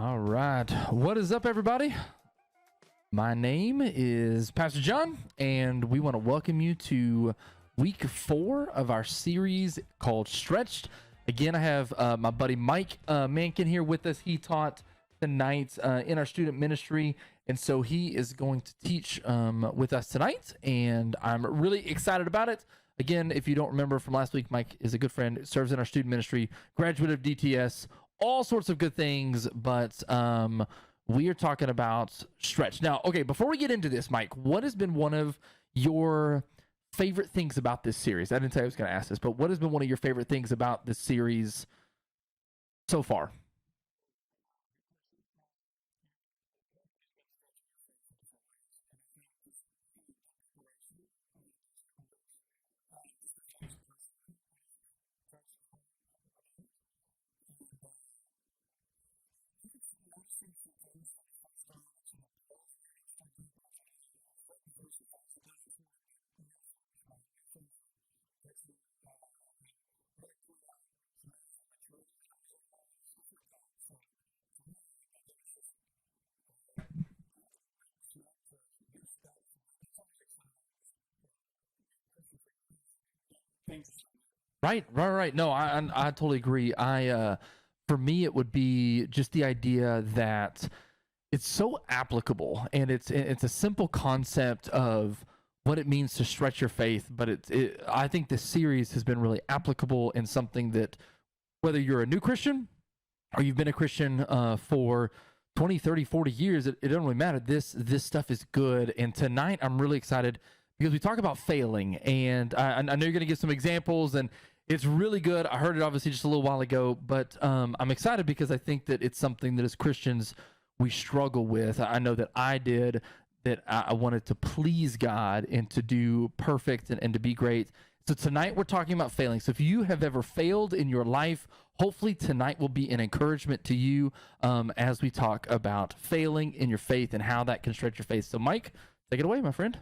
All right. What is up, everybody? My name is Pastor John, and we want to welcome you to week 4 of our series called Stretched. Again, I have my buddy Mike Mankin here with us. He taught tonight in our student ministry, and so he is going to teach with us tonight, and I'm really excited about it. Again, if you don't remember from last week, Mike is a good friend, serves in our student ministry, graduate of DTS, all sorts of good things, but we are talking about stretch. Now, okay, before we get into this, Mike, what has been one of your favorite things about this series? I didn't say I was going to ask this, but what has been one of your favorite things about this series so far? Right. No, I totally agree. For me, it would be just the idea that it's so applicable, and it's a simple concept of what it means to stretch your faith. But I think this series has been really applicable in something that whether you're a new Christian or you've been a Christian for 20, 30, 40 years, it doesn't really matter. This stuff is good. And tonight I'm really excited because we talk about failing. And I know you're going to give some examples, and it's really good. I heard it obviously just a little while ago, but I'm excited because I think that it's something that as Christians we struggle with. I know that I did, that I wanted to please God and to do perfect and to be great. So tonight we're talking about failing. So if you have ever failed in your life, hopefully tonight will be an encouragement to you as we talk about failing in your faith and how that can stretch your faith. So Mike, take it away, my friend.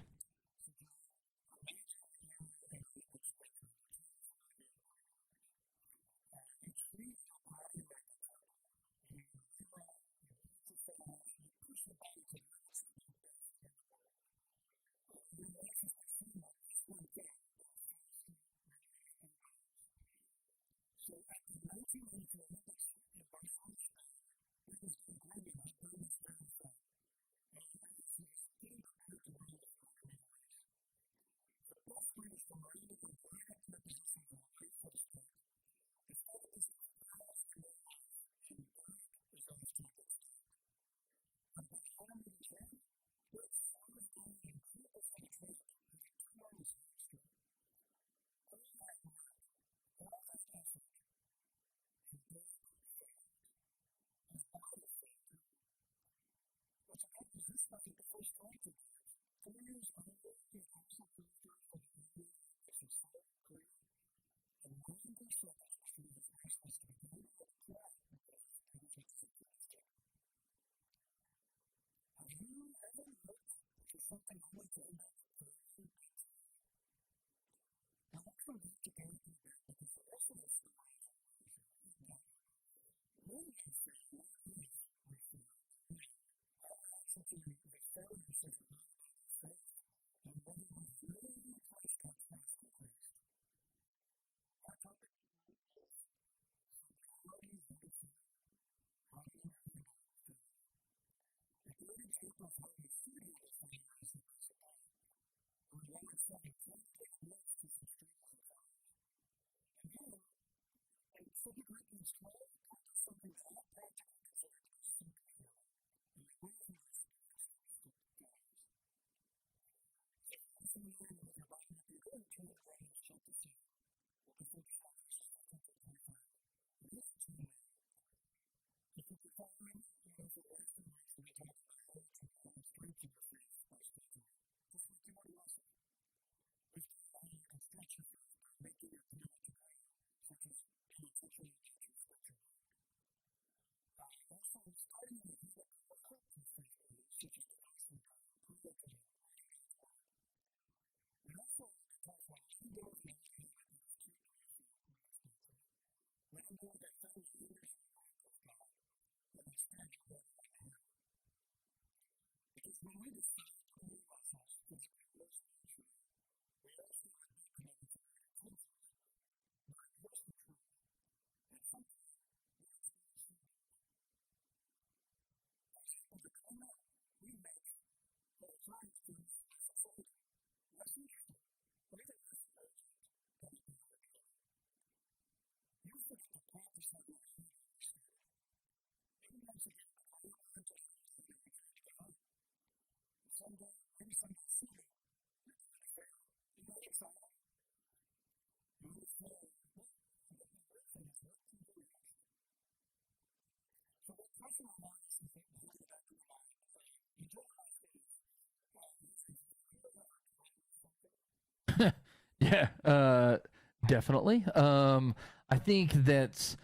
Yeah, definitely. I think that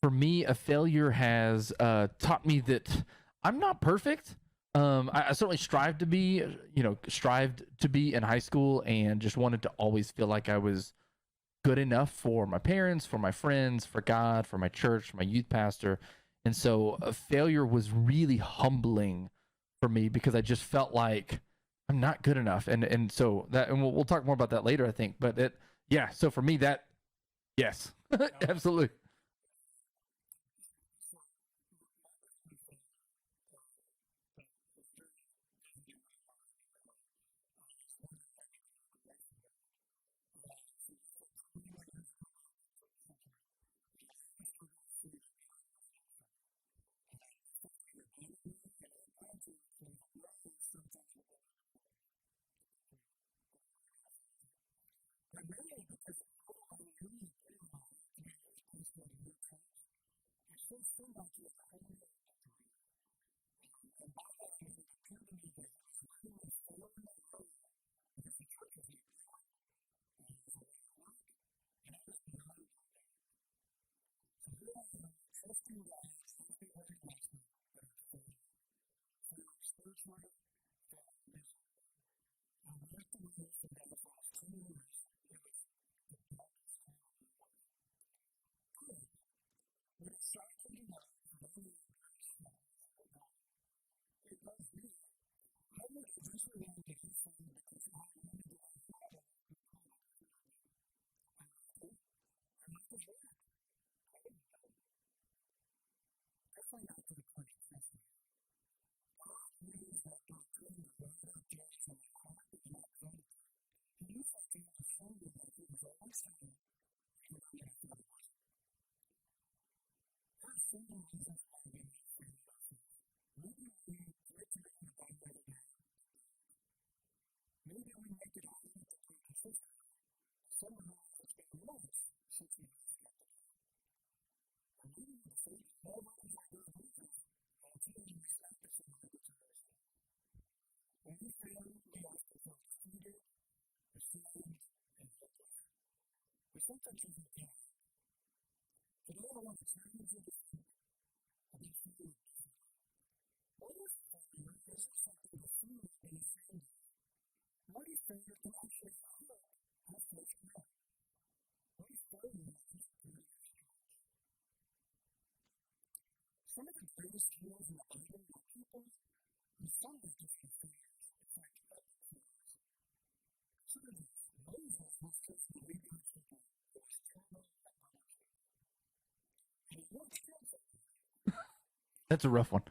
for me, a failure has taught me that I'm not perfect. I certainly strived to be in high school, and just wanted to always feel like I was good enough for my parents, for my friends, for God, for my church, my youth pastor. And so a failure was really humbling for me because I just felt like I'm not good enough. And so that, and we'll talk more about that later, I think. But yeah. So for me, that, yes, absolutely. That's a rough one.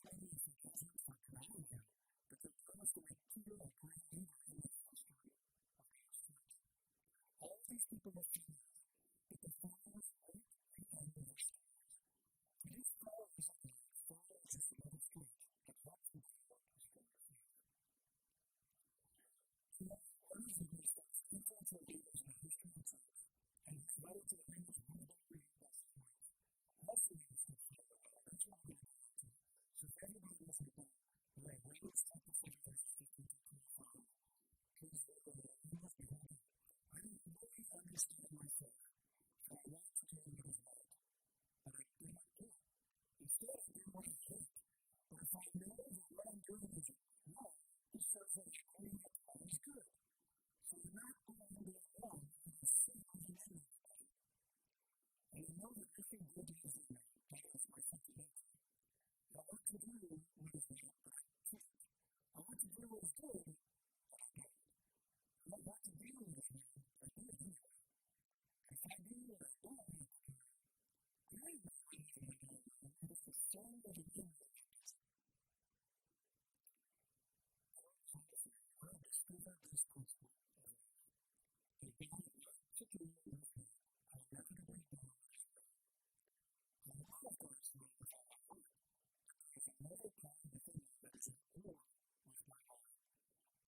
maybe some cousins like around him, but they're promised to make Peter a great leader in the history of God's church. All these people are famous, but the followers hate and anger their stories. These followers of the follow just another street that helps them to destroy their faith. So what is it is that influential leaders in the history of the church, and his letter to the Hebrews one about reading this point. Also used to follow the original Bible. So if everybody was in the we're in Romans chapter 7, verses 15 to 25. Please you must be holding. I don't really understand myself, so I want to do what is right, but I do not do it. Instead, I do what I hate. But if I know that what I'm doing is wrong, it shows that I'm doing it always good. So I'm not going to do it wrong, and I'm still argumentative about it. And I know that nothing good is in me, that is my second nature. I want to do what is right, but I can't. I want to do what is good, but I don't. I don't want to do what is right, but I do it anyway. If I do what I don't want to do, there is no reason I don't know, and it's the soul of an image. I discovered this principle of life. A God particularly loves me, I inevitably do this way. I know, of course, not with all my heart. There is another power within me that is at war with my heart.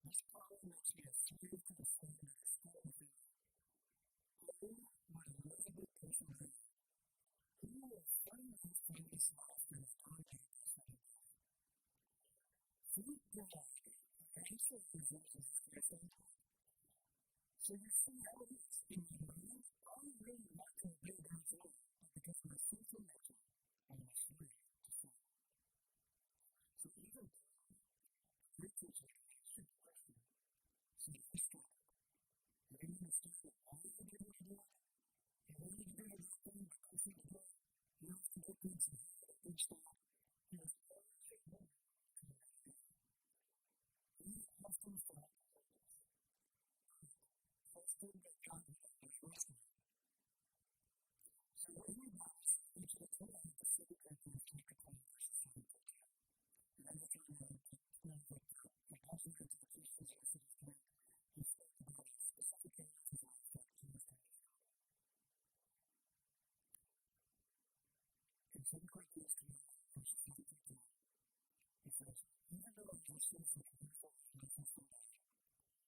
This power makes me a slave to the sin that is still within me. Oh, what a lovable person I am. Who will finally find this life that is dominated by sin? Thank God, the answer is Jesus Christ. So you see how it is in my mind, I really want to obey God's law, but because of my sinful nature, I am a slave to sin. So even great teachers should question, so if you struggle, you don't understand that all you do is do it, you want to do the right thing, but you think about you have to get things and good stuff. There's always more to the right thing. We often fall for this. First thing that God is wrestling. So in your Bibles, each of the 12 the second Corinthians chapter 12, verses 7 to 10. And I'm just going to explain what the apostle to the Christians in the city's time. He spoke about specific areas of life that he was going to do. In 2 Corinthians 12, verses 7 to 10, he says, even though I'm wrestling for the beautiful and beautiful salvation,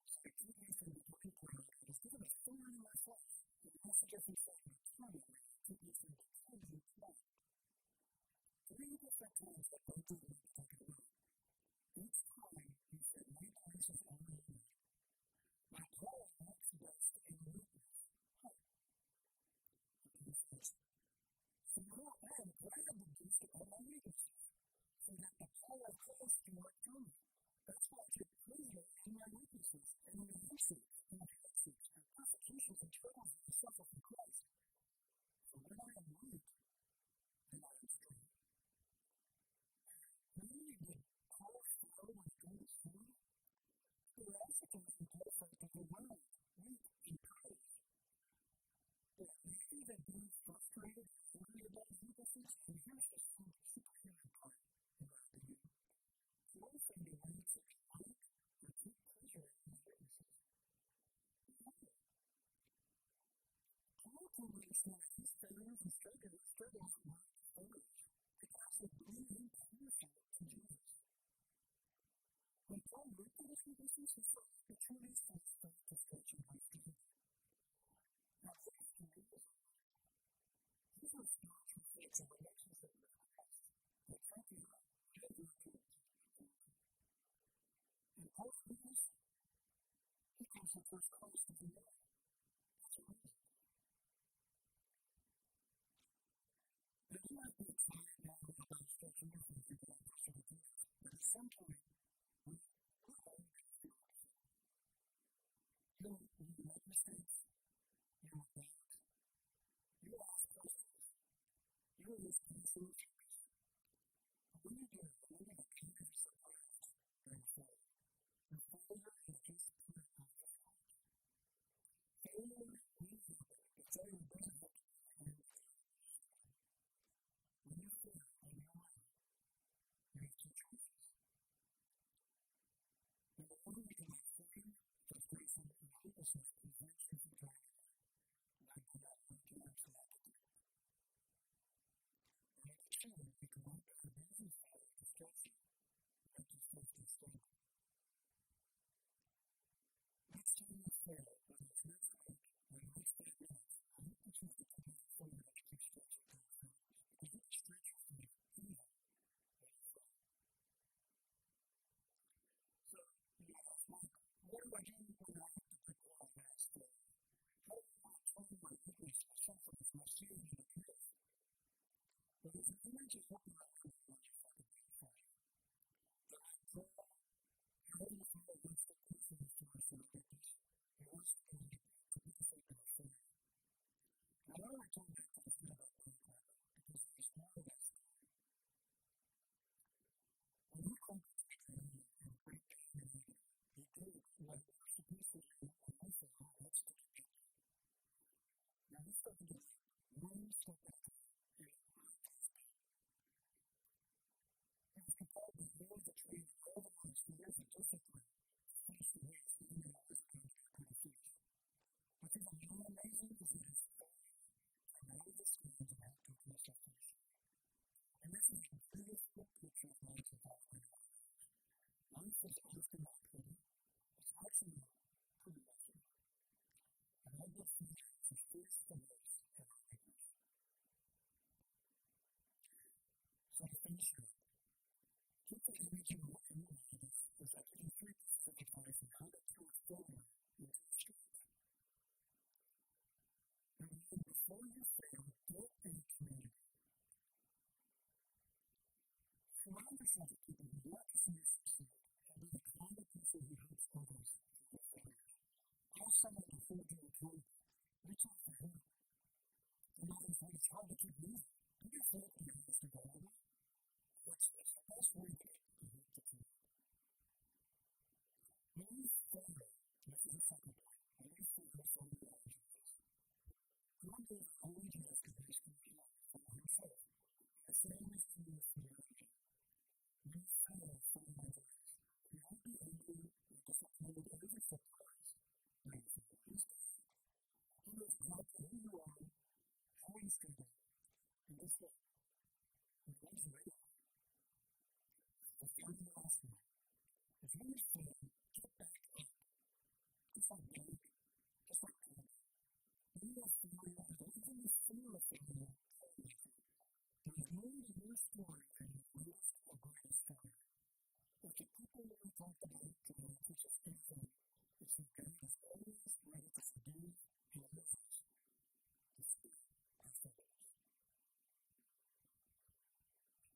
so I keep me from the broken ground that is given a thorn in my flesh, and the message of himself eternally keep me from the cleansing of life. 3 different times that both of them talk about. Each time he said, my grace is already in me. My power works best in weakness. How? And he says, so now I am glad to boast about my weaknesses, so that the power of Christ can work through me. That's why I take pleasure in my weaknesses, and in the hardships, and the hardships, and persecutions and troubles that I suffer for Christ. For when I am weak, then I am strong. Really did Paul flow with God's food? There were also things in Paul's life that were wild, weak, and courage. But maybe that being frustrated and angry about his weaknesses, and here's the superhuman part, in my opinion. He also knew when to exploit or take pleasure in his weaknesses. No. Paul can understand that his failures and struggles were failures. It also bring him closer to Jesus. When Paul looked at his weaknesses, he saw opportunities for his faith to stretch and life to him. Now, faith can do this. These are spiritual faiths and relationship with Christ. They can't be ever good. And Paul's weakness, he comes from first Christ as a man. That's amazing. Now, you might be excited now about stretching your faith into that person of Jesus, but at some point, we all feel ourselves. You make mistakes. You adapt. You ask questions. You lose patience. But when you do, when you get confused surprised, then you fail. And failure is just part of the fall. Failure means nothing. If failure doesn't help you, when you fail on your own, you have Next time you fail, whether it's next week or the next 8 minutes, I hope you choose to keep moving forward and keep stretching things out. Because it stretches you even when you fail. So, you might ask, Mike, what do I do when I hit the brick wall and I fail? How do I turn my weakness, my suffering, my sin into a gift? But there's an image of what you have to do when you fucking be fine. That I draw, you're ready to follow one step closer to yourself and get this. And one step closer to be the sake of a failure. Now, why do I turn back to the thing about Minecraft? Because there's more of that story. When you come to this training and break your meaning, you do what was supposed to do on one thing, that's to get you. Now, you start to do one step at a time, and it really takes pain. It was compelled with years of training, all the months, years of discipline, to finish the race, even though it wasn't going to be a pretty finish. What's even more amazing is that it's fine from all the screens of how to finish that finish. And this is the biggest picture of life that I've been on. Life is often not pretty. It's actually pretty messy. And all this future is a fierce the race and our weakness. So to finish it, keep the image in your mind is that you can treat this advice and how to turn failure into a strength. And before you fail, get in a community. Surround yourself with people who want to see you succeed and be the kind of person who helps others through their failures. Ask someone to hold you accountable. Reach out for help. You know, it's hard to keep moving. Do you feel like you're Mr. Gallery? It's the best way to hit the team. When you fail, this is the second point. When you fail, follow the Jesus. God gave only Jesus to rescue you from himself. The same is true with theology. When you fail, follow my voice. You won't be angry or disappointed or even surprised when you fail. Instead, he knows exactly who you are, how you struggle, and guess what? He loves you anyway. The third and last one. If you fail, get back up. Just like David, just like Paul. You will failure, and even the fear of failure, there is more to your story than your greatest or greatest failure. If the people that we talked about today teach us anything, it's that God is always ready to forgive and love us despite our failures.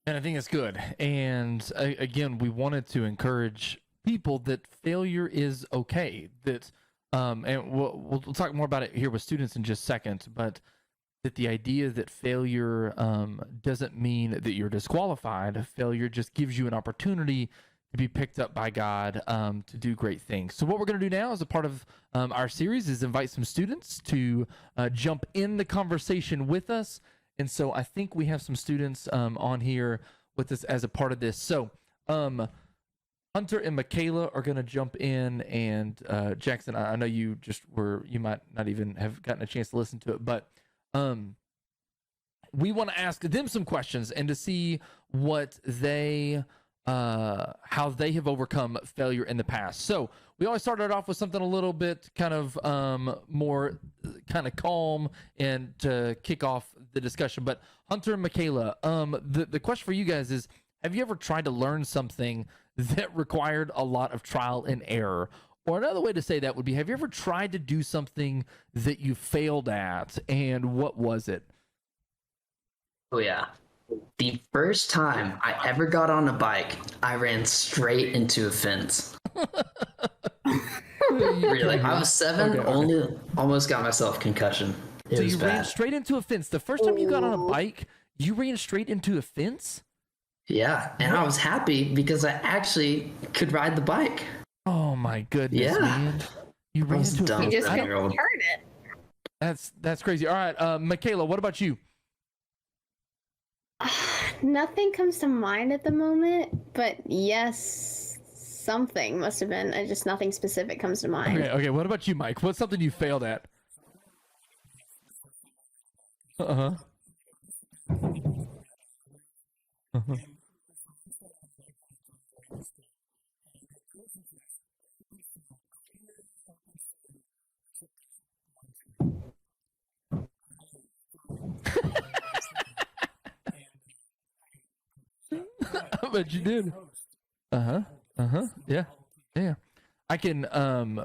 And I think it's good. And again, we wanted to encourage people that failure is okay. That, and we'll talk more about it here with students in just a second. But that the idea that failure doesn't mean that you're disqualified. Failure just gives you an opportunity to be picked up by God to do great things. So what we're going to do now as a part of our series is invite some students to jump in the conversation with us. And so I think we have some students on here with us as a part of this. So Hunter and Michaela are going to jump in, and Jackson, I know you might not even have gotten a chance to listen to it, but we want to ask them some questions and to see what how they have overcome failure in the past. So we always started off with something a little bit kind of more kind of calm and to kick off the discussion. But Hunter and Michaela, the question for you guys is, have you ever tried to learn something that required a lot of trial and error? Or another way to say that would be, have you ever tried to do something that you failed at, and what was it? Oh, yeah. The first time I ever got on a bike, I ran straight into a fence. Really, I was 7, Okay. almost got myself concussion. It so was you bad. ran straight into a fence. The first time you got on a bike, you ran straight into a fence? Yeah, and I was happy because I actually could ride the bike. Oh my goodness, man! You ran into a dumb. fence. You just couldn't seven-year-old. turn it. That's crazy. All right, Michaela, what about you? Nothing comes to mind at the moment, but yes, something must have been. Just nothing specific comes to mind. Okay. What about you, Mike? What's something you failed at? Uh-huh. Uh-huh. I bet you did. Uh-huh. Uh-huh. Yeah. Yeah. I can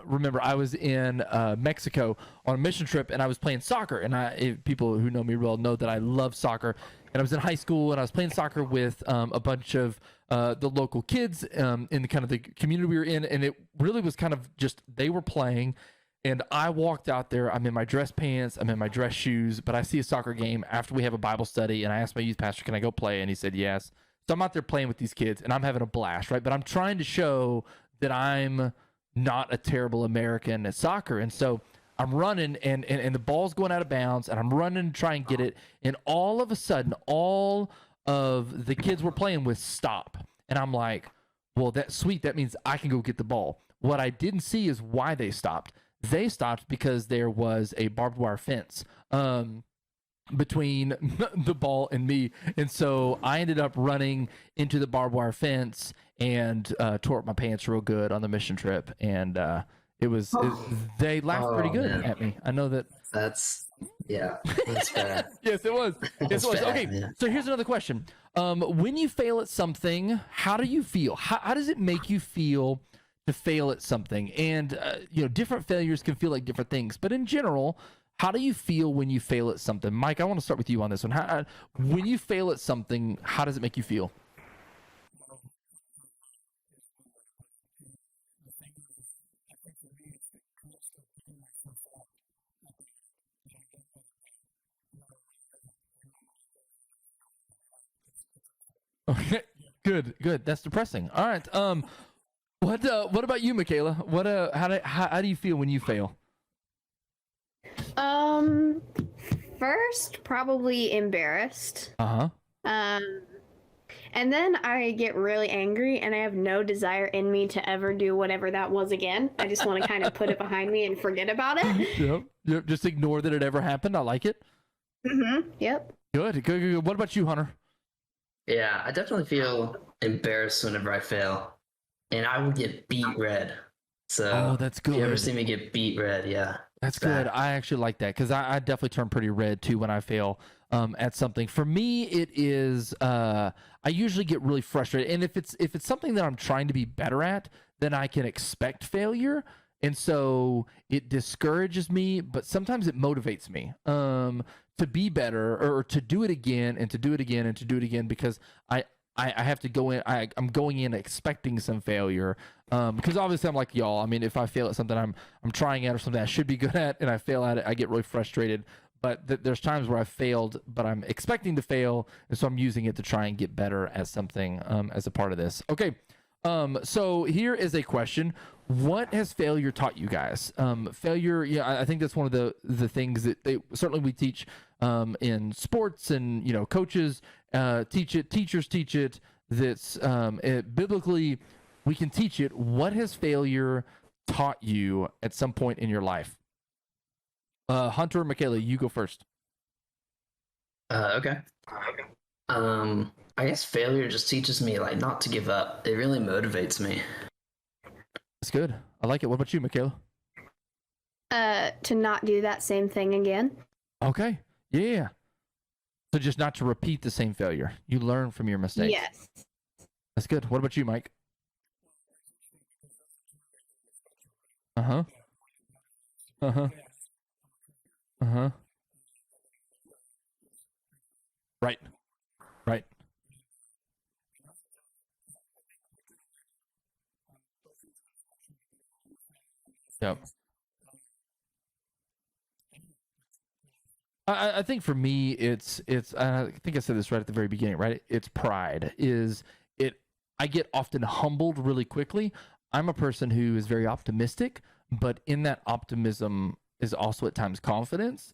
remember I was in Mexico on a mission trip, and I was playing soccer. And people who know me well know that I love soccer. And I was in high school, and I was playing soccer with a bunch of the local kids in the kind of the community we were in. And it really was kind of just they were playing, and I walked out there. I'm in my dress pants, I'm in my dress shoes, but I see a soccer game after we have a Bible study, and I asked my youth pastor, "Can I go play?" And he said yes. So I'm out there playing with these kids, and I'm having a blast, right? But I'm trying to show that I'm not a terrible American at soccer. And so I'm running and the ball's going out of bounds, and I'm running to try and get it. And all of a sudden, all of the kids we're playing with stop. And I'm like, well, that's sweet. That means I can go get the ball. What I didn't see is why they stopped. They stopped because there was a barbed wire fence between the ball and me. And so I ended up running into the barbed wire fence and tore up my pants real good on the mission trip. And they laughed pretty good at me. I know that. That's bad. Yes, it was. That's It was. bad, Okay, man. so here's another question. When you fail at something, how do you feel? How does it make you feel to fail at something? And, different failures can feel like different things. But in general, how do you feel when you fail at something? Mike, I want to start with you on this one. When you fail at something, how does it make you feel? Okay, good. That's depressing. All right. What about you, Michaela? How do you feel when you fail? First, probably embarrassed. Uh-huh. And then I get really angry, and I have no desire in me to ever do whatever that was again. I just want to kind of put it behind me and forget about it. Yep. Just ignore that it ever happened. I like it. Yep. Good. What about you, Hunter? Yeah, I definitely feel embarrassed whenever I fail, and I will get beat red. So That's if you ever good. see me get beat red, yeah, That's it's bad. good. I actually like that because I definitely turn pretty red too when I fail at something. For me, it is I usually get really frustrated, and if it's something that I'm trying to be better at, then I can expect failure, and so it discourages me. But sometimes it motivates me to be better or to do it again and to do it again and to do it again because I have to go in. I'm going in expecting some failure because obviously I'm like y'all. I mean, if I fail at something I'm trying at or something I should be good at, and I fail at it, I get really frustrated. But there's times where I failed, but I'm expecting to fail, and so I'm using it to try and get better at something as a part of this. Okay, so here is a question: what has failure taught you guys? Failure, yeah, I think that's one of the things that certainly we teach in sports, and coaches teach it, teachers teach it. That's biblically we can teach it. What has failure taught you at some point in your life? Hunter, Michaela, you go first. Okay. I guess failure just teaches me like not to give up. It really motivates me. That's good. I like it. What about you, Michaela? To not do that same thing again. Okay. Yeah. So just not to repeat the same failure. You learn from your mistakes. Yes. That's good. What about you, Mike? Uh-huh. Uh-huh. Uh-huh. Right. Right. Yep. I think for me it's I think I said this right at the very beginning, right? It's pride. I get often humbled really quickly. I'm a person who is very optimistic, but in that optimism is also at times confidence,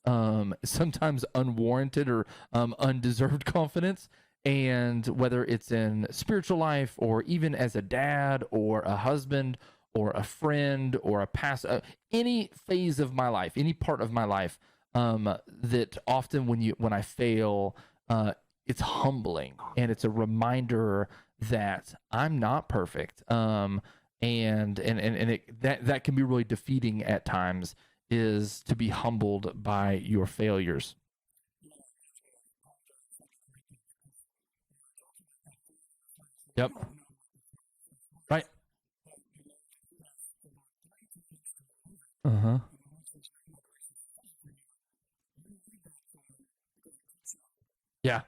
sometimes unwarranted or undeserved confidence. And whether it's in spiritual life or even as a dad or a husband or a friend or a past, any phase of my life, any part of my life, that often when I fail, it's humbling and it's a reminder that I'm not perfect. That can be really defeating at times, is to be humbled by your failures. Yep. Right. Uh-huh. Yeah.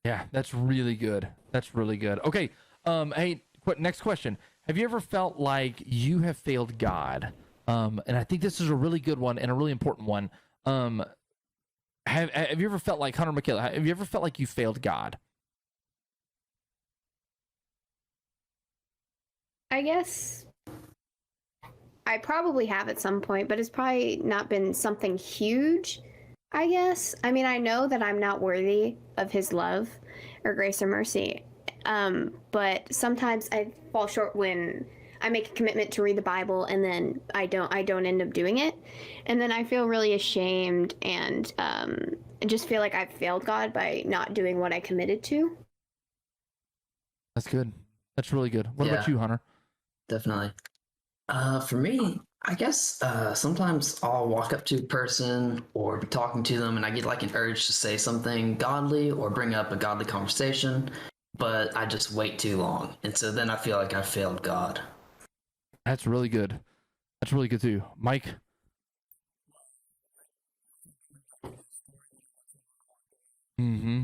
Yeah, that's really good. That's really good. Okay. Hey, next question. Have you ever felt like you have failed God? And I think this is a really good one and a really important one. Um, have you ever felt like Hunter Michaela? Have you ever felt like you failed God? I guess I probably have at some point, but it's probably not been something huge, I guess. I mean, I know that I'm not worthy of his love or grace or mercy. But sometimes I fall short when I make a commitment to read the Bible and then I don't end up doing it. And then I feel really ashamed and I just feel like I've failed God by not doing what I committed to. That's good. That's really good. What about Yeah. you, Hunter? Definitely. For me, I guess sometimes I'll walk up to a person or be talking to them and I get like an urge to say something godly or bring up a godly conversation, but I just wait too long. And so then I feel like I failed God. That's really good. That's really good too. Mike? Mm-hmm.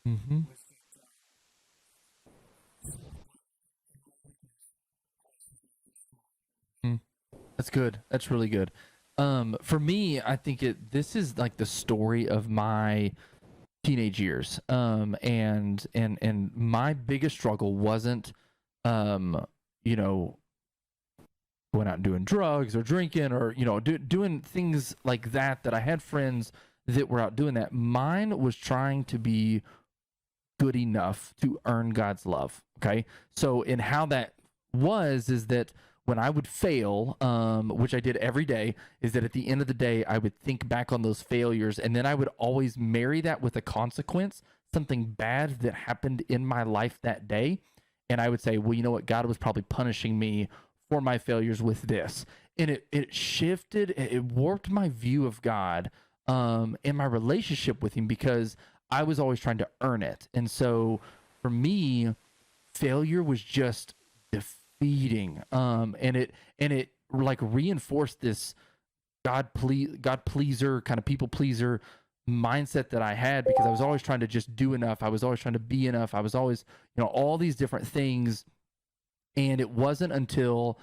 Mm-hmm. That's good. That's really good. For me, I think this is like the story of my teenage years. And my biggest struggle wasn't, you know, going out and doing drugs or drinking or doing things like that I had friends that were out doing that. Mine was trying to be good enough to earn God's love. Okay. So in how that was is that when I would fail, which I did every day, is that at the end of the day, I would think back on those failures and then I would always marry that with a consequence, something bad that happened in my life that day. And I would say, well, you know what? God was probably punishing me for my failures with this. And it shifted, it warped my view of God and my relationship with him because I was always trying to earn it. And so for me, failure was just defeating. And it like reinforced this God pleaser, kind of people pleaser mindset that I had because I was always trying to just do enough. I was always trying to be enough. I was always, all these different things. And it wasn't until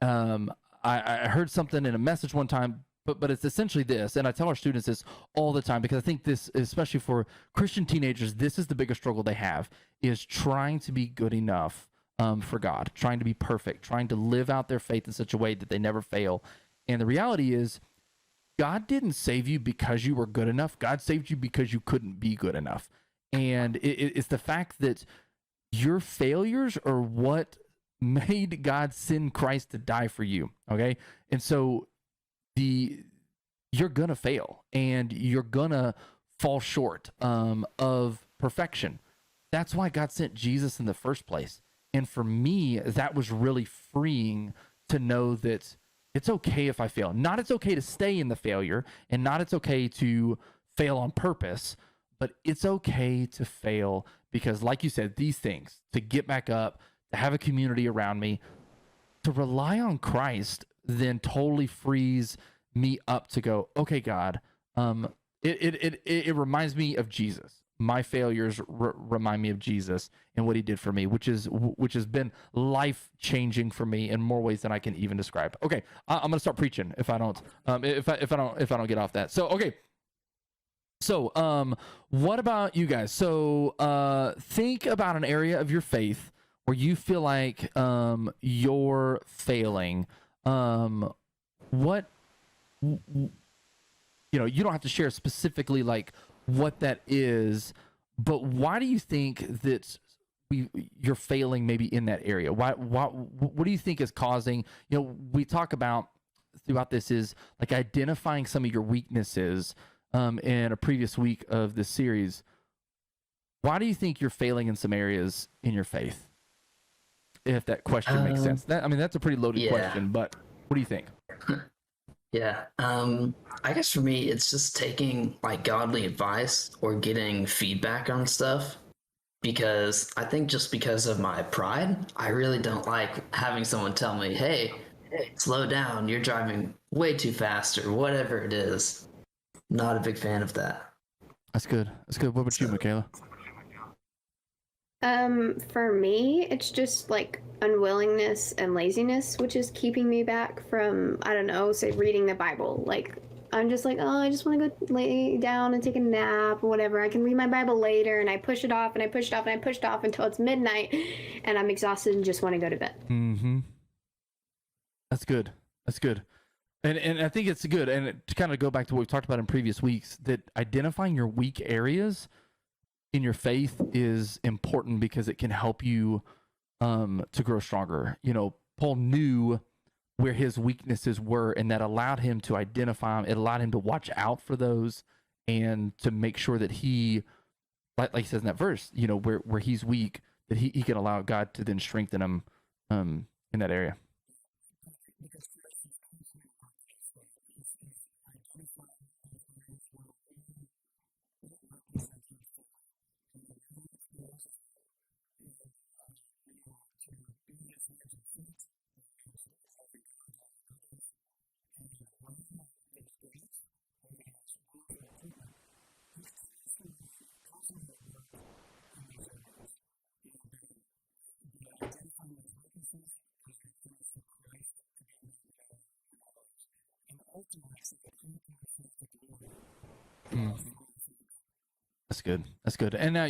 I heard something in a message one time, but it's essentially this, and I tell our students this all the time because I think this, especially for Christian teenagers, this is the biggest struggle they have, is trying to be good enough for God, trying to be perfect, trying to live out their faith in such a way that they never fail. And the reality is, God didn't save you because you were good enough. God saved you because you couldn't be good enough. And it's the fact that your failures are what made God send Christ to die for you. Okay. And so you're gonna fail and you're gonna fall short of perfection. That's why God sent Jesus in the first place. And for me, that was really freeing to know that it's okay if I fail. Not it's okay to stay in the failure and not it's okay to fail on purpose, but it's okay to fail because, like you said, these things, to get back up, to have a community around me, to rely on Christ, then totally frees me up to go, okay, God, it reminds me of Jesus. my failures remind me of Jesus and what he did for me, which has been life changing for me in more ways than I can even describe. Okay, I'm gonna start preaching if I don't get off that. So okay. So what about you guys? So think about an area of your faith where you feel like you're failing. What you don't have to share specifically like what that is, but why do you think that you're failing maybe in that area? What do you think is causing, we talk about throughout this is like identifying some of your weaknesses in a previous week of this series. Why do you think you're failing in some areas in your faith? If that question makes sense. That's a pretty loaded question, but what do you think? Yeah. I guess for me, it's just taking like godly advice or getting feedback on stuff, because I think just because of my pride, I really don't like having someone tell me, hey, slow down, you're driving way too fast or whatever it is. Not a big fan of that. That's good. What about you, Michaela? For me, it's just like unwillingness and laziness, which is keeping me back from, I don't know, say reading the Bible. Like, I'm just like, oh, I just want to go lay down and take a nap or whatever. I can read my Bible later, and I push it off and I push it off and I push it off until it's midnight and I'm exhausted and just want to go to bed. Mm-hmm. That's good. And I think it's good. And to kind of go back to what we've talked about in previous weeks, that identifying your weak areas in your faith is important because it can help you to grow stronger. Paul knew where his weaknesses were, and that allowed him to identify them. It allowed him to watch out for those and to make sure that he, like he says in that verse, where he's weak, that he can allow God to then strengthen him in that area. That's good. And now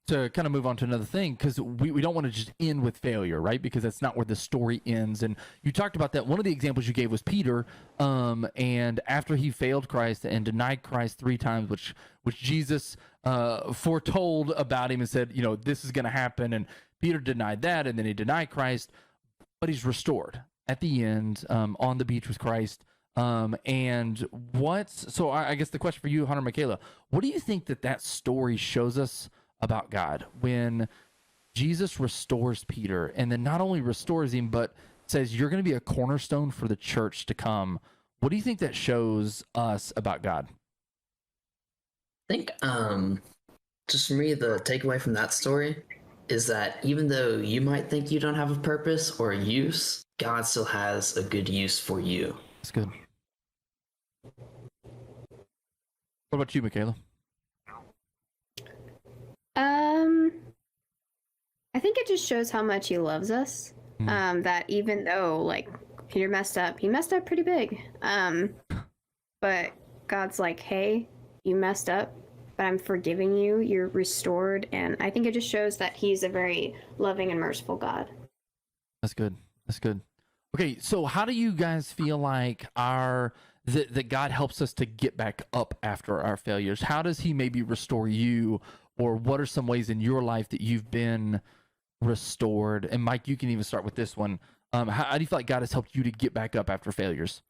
to kind of move on to another thing, because we don't want to just end with failure, right? Because that's not where the story ends. And you talked about that. One of the examples you gave was Peter, and after he failed Christ and denied Christ 3 times, which Jesus foretold about him and said, this is going to happen. And Peter denied that, and then he denied Christ, but he's restored at the end on the beach with Christ. So I guess the question for you, Hunter, Michaela, what do you think that story shows us about God when Jesus restores Peter, and then not only restores him, but says, you're going to be a cornerstone for the church to come? What do you think that shows us about God? I think just for me, the takeaway from that story is that even though you might think you don't have a purpose or a use, God still has a good use for you. That's good. What about you, Michaela? I think it just shows how much he loves us. That even though like Peter messed up, he messed up pretty big. But God's like, hey, you messed up, but I'm forgiving you. You're restored. And I think it just shows that he's a very loving and merciful God. That's good. Okay, so how do you guys feel like that God helps us to get back up after our failures? How does he maybe restore you, or what are some ways in your life that you've been restored? And Mike, you can even start with this one. How do you feel like God has helped you to get back up after failures?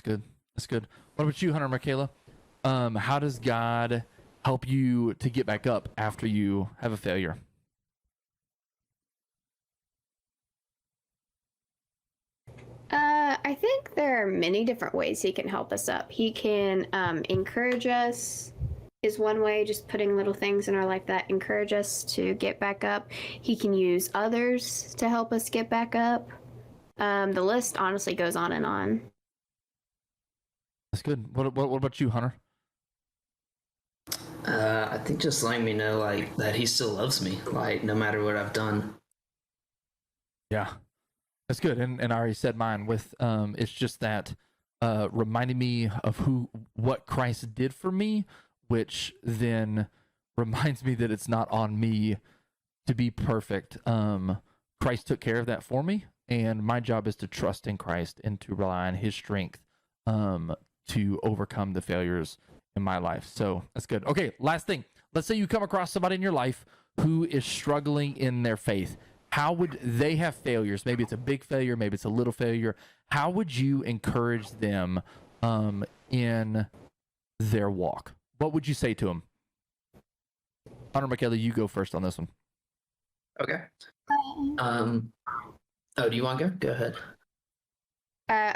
good. That's good. What about you, Hunter, Michaela? How does God help you to get back up after you have a failure? I think there are many different ways he can help us up. He can encourage us, is one way, just putting little things in our life that encourage us to get back up. He can use others to help us get back up. The list honestly goes on and on. That's good. What about you, Hunter? I think just letting me know like that he still loves me, like no matter what I've done. Yeah, that's good. And I already said mine with it's just that reminding me of what Christ did for me, which then reminds me that it's not on me to be perfect. Christ took care of that for me, and my job is to trust in Christ and to rely on his strength to overcome the failures in my life. So that's good. Okay, last thing. Let's say you come across somebody in your life who is struggling in their faith. How would they have failures? Maybe it's a big failure, maybe it's a little failure. How would you encourage them in their walk? What would you say to them? Hunter, Michaela, you go first on this one. Okay. Oh, do you want to go? Go ahead.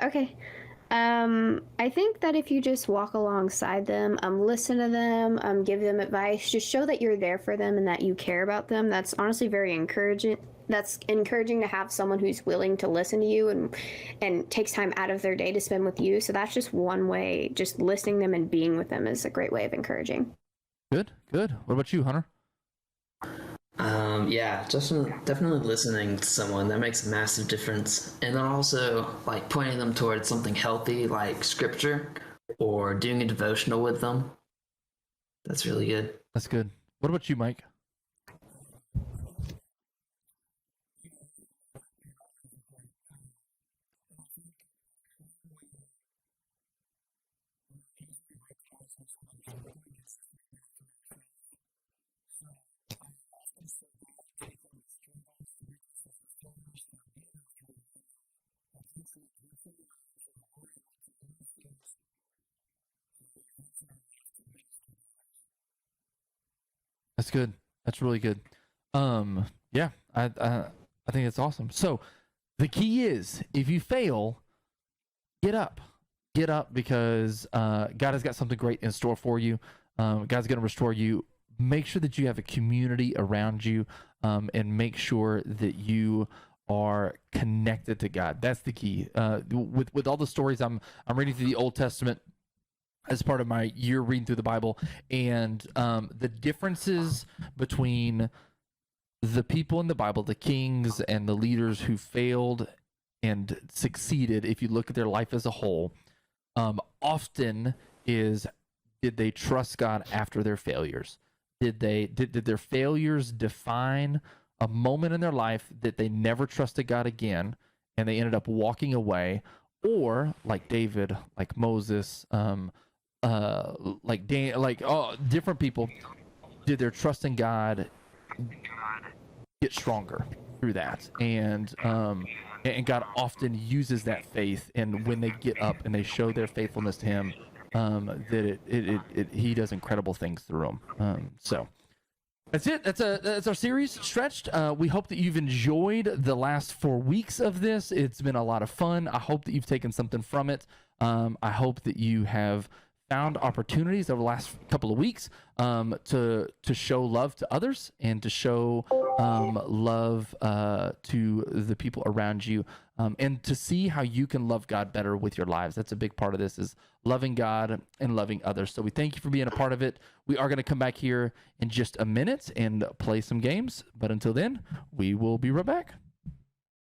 Okay. I think that if you just walk alongside them, listen to them, give them advice, just show that you're there for them and that you care about them. That's honestly very encouraging. That's encouraging to have someone who's willing to listen to you and takes time out of their day to spend with you. So that's just one way. Just listening to them and being with them is a great way of encouraging. Good. What about you, Hunter? Yeah, just definitely listening to someone, that makes a massive difference. And then also like pointing them towards something healthy like scripture or doing a devotional with them. That's really good. That's good. What about you, Mike? That's good. That's really good. Yeah, I think it's awesome. So the key is, if you fail, get up. Get up, because God has got something great in store for you. God's going to restore you. Make sure that you have a community around you, and make sure that you are connected to God. That's the key. With all the stories I'm reading through the Old Testament as part of my year reading through the Bible, and the differences between the people in the Bible, the kings and the leaders who failed and succeeded, if you look at their life as a whole, often is, did they trust God after their failures? Did their failures define a moment in their life that they never trusted God again, and they ended up walking away? Or like David, like Moses, like Dan, different people, did their trust in God get stronger through that? And God often uses that faith, and when they get up and they show their faithfulness to Him, that He does incredible things through them. So that's it. That's our series, Stretched. We hope that you've enjoyed the last 4 weeks of this. It's been a lot of fun. I hope that you've taken something from it. I hope that you have found opportunities over the last couple of weeks to show love to others, and to show love to the people around you, and to see how you can love God better with your lives. That's a big part of this, is loving God and loving others. So we thank you for being a part of it. We are going to come back here in just a minute and play some games, but until then, we will be right back.